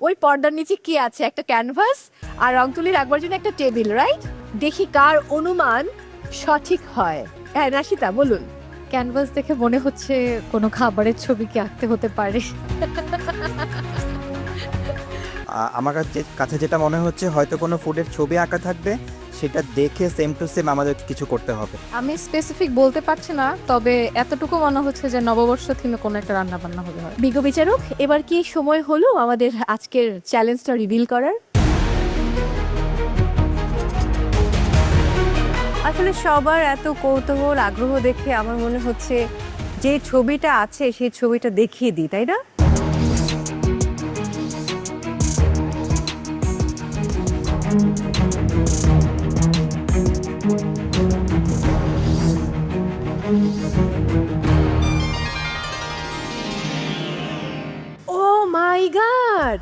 ওই পর্দার নিচে কি আছে? একটা ক্যানভাস আর রং তুলি রাখবার জন্য একটা টেবিল, রাইট? দেখি কার অনুমান সঠিক হয়। হ্যাঁ রাশিতা বলুন। ক্যানভাস দেখে মনে হচ্ছে কোনো খাবারের ছবি কি আঁকতে হতে পারে। আমার কাছে যেটা মনে হচ্ছে হয়তো কোনো ফুডের ছবি আঁকা থাকবে, সেটা দেখে সেম টু সেম আমাদের কিছু করতে হবে। আমি স্পেসিফিক বলতে পারছি না, তবে এতটুকু মনে হচ্ছে যে নববর্ষ থিমে কোনো একটা রান্না বান্না হবে হয়। বিজ্ঞ বিচারক, এবার কি সময় হলো আমাদের আজকের চ্যালেঞ্জটা রিভিল করার? আসলে সবার এত কৌতূহল আগ্রহ দেখে আমার মনে হচ্ছে যে ছবিটা আছে সেই ছবিটা দেখিয়ে দিই, তাই না?